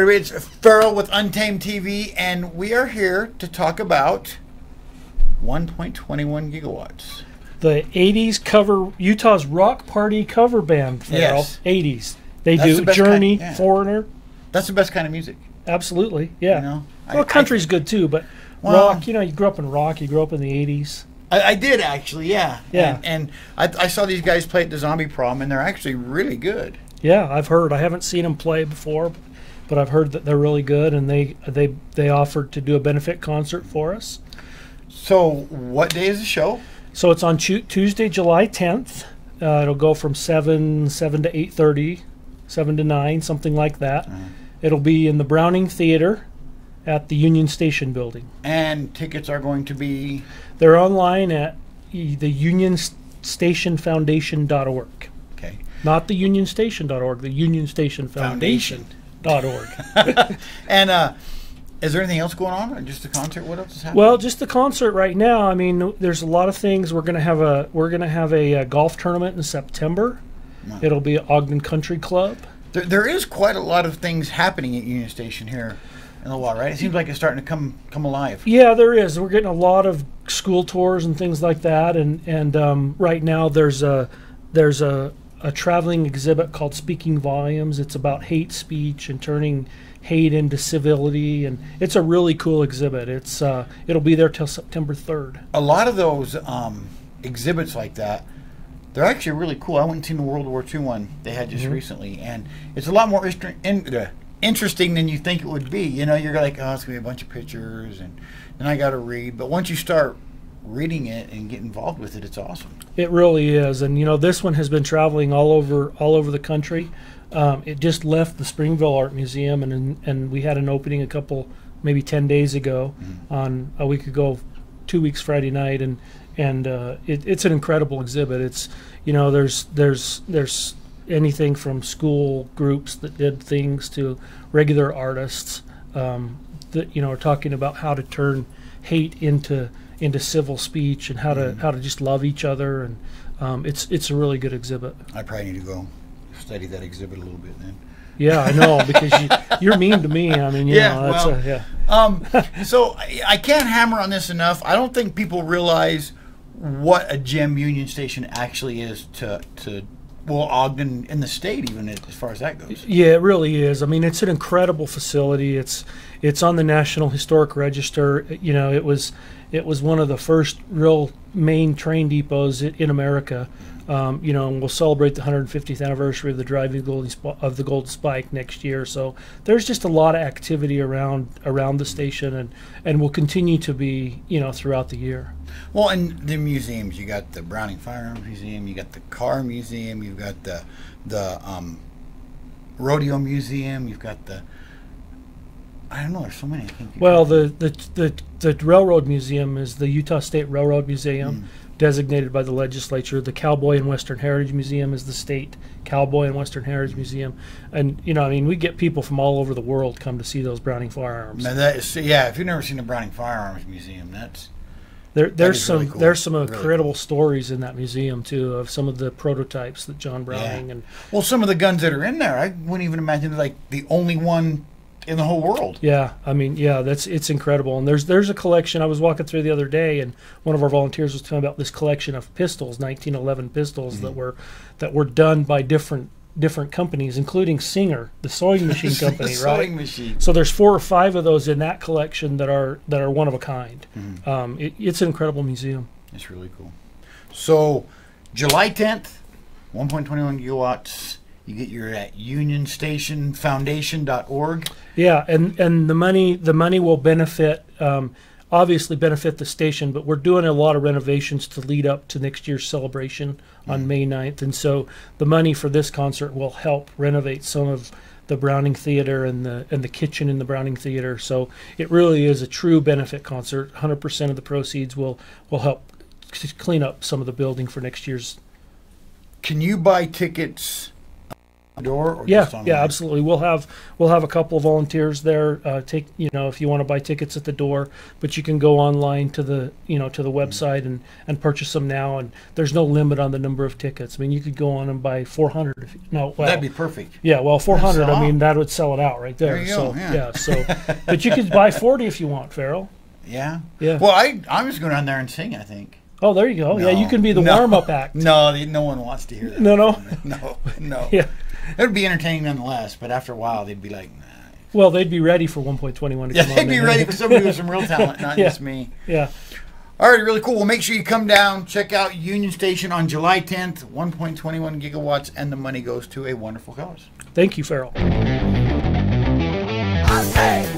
All right, it's Farrell with Untamed TV, and we are here to talk about 1.21 gigawatts. The 80s cover, Utah's rock party cover band, Farrell. Yes. 80s. They That's do the best Journey, kind, yeah. Foreigner. That's the best kind of music. Absolutely, yeah. You know, well, country's good too, but rock, you know, you grew up in rock, you grew up in the 80s. I did actually, yeah. Yeah. And I saw these guys play at the Zombie Prom, and they're actually really good. Yeah, I've heard. I haven't seen them play before, but I've heard that they're really good, and they offered to do a benefit concert for us. So what day is the show? So it's on Tuesday, July 10th. It'll go from 7 to 8:30, 7 to 9, something like that. It'll be in the Browning Theater at the Union Station building. And tickets are going to be? They're online at the unionstationfoundation.org. Okay. Not the unionstation.org, the unionstationfoundation.org. And is there anything else going on, or just the concert? What else is happening? Well, just the concert right now. I mean, there's a lot of things. We're gonna have a golf tournament in September. Wow. It'll be at Ogden Country Club. There is quite a lot of things happening at Union Station here in the water, right? It seems like it's starting to come alive. Yeah, there is. We're getting a lot of school tours and things like that, and right now there's a traveling exhibit called Speaking Volumes. It's about hate speech and turning hate into civility, and it's a really cool exhibit. It'll be there till September 3rd. A lot of those exhibits like that, they're actually really cool. I went and seen the World War II one they had just recently, and it's a lot more interesting than you think it would be. You know, you're like, oh, it's going to be a bunch of pictures, and then I got to read. But once you start reading it and get involved with it, it's awesome. It really is. And, you know, this one has been traveling all over the country. It just left the Springville Art Museum, and we had an opening maybe 10 days ago, on a week ago, 2 weeks Friday night, and it's an incredible exhibit. It's, you know, there's anything from school groups that did things to regular artists that, you know, are talking about how to turn hate into civil speech and how to just love each other, and it's a really good exhibit. I probably need to go study that exhibit a little bit then. Yeah, I know, because you're mean to me. I mean, you know, that's yeah. So I can't hammer on this enough. I don't think people realize what a gem Union Station actually is to Ogden in the state, even as far as that goes. Yeah, it really is. I mean, it's an incredible facility. It's on the National Historic Register. You know, it was one of the first real main train depots in America. You know, and we'll celebrate the 150th anniversary of the driving of the Golden Spike next year. So there's just a lot of activity around the station, and will continue to be, you know, throughout the year. Well, and the museums, you got the Browning Firearms Museum, you got the Car Museum, you've got the Rodeo Museum, you've got the, I don't know, there's so many. I think well, the Railroad Museum is the Utah State Railroad Museum, designated by the legislature. The Cowboy and Western Heritage Museum is the state Cowboy and Western Heritage Museum. And, you know, I mean, we get people from all over the world come to see those Browning firearms. Now that is, yeah, if you've never seen the Browning Firearms Museum, there's some really cool. There's some really incredible cool stories in that museum too, of some of the prototypes that John Browning and well, some of the guns that are in there, I wouldn't even imagine like the only one in the whole world. Yeah, I mean, yeah, it's incredible. And there's a collection. I was walking through the other day, and one of our volunteers was telling about this collection of pistols, 1911 pistols that were done by different companies, including Singer, the sewing machine company, the right? Sewing machine. So there's 4 or 5 of those in that collection that are one of a kind. It's an incredible museum. It's really cool. So July 10th, 1.21 gigawatts. You get your at unionstationfoundation.org. Yeah, and the money will benefit, obviously benefit the station, but we're doing a lot of renovations to lead up to next year's celebration on May 9th, and so the money for this concert will help renovate some of the Browning Theater and the kitchen in the Browning Theater. So it really is a true benefit concert. 100% of the proceeds will help clean up some of the building for next year's. Can you buy tickets door? Or Yeah, just online? yeah, absolutely. We'll have a couple of volunteers there. Take if you want to buy tickets at the door, but you can go online to the to the website and purchase them now. And there's no limit on the number of tickets. I mean, you could go on and buy 400. That'd be perfect. Yeah, well, 400. Sell I mean, out. that would sell it out right there. There you So go, yeah. so, but you could buy 40 if you want, Farrell. Yeah. Yeah. Well, I'm just going down there and sing, I think. Oh, there you go. Yeah, you No, can be the no, warm-up act. No, no one wants to hear that. No. No. Yeah. It would be entertaining nonetheless, but after a while, they'd be like, nah. Well, they'd be ready for 1.21 to Yeah, come on. they'd be then. ready for somebody with some real talent, not Yeah. just me. Yeah. All right, really cool. Well, make sure you come down, check out Union Station on July 10th, 1.21 gigawatts, and the money goes to a wonderful cause. Thank you, Farrell. Untamed.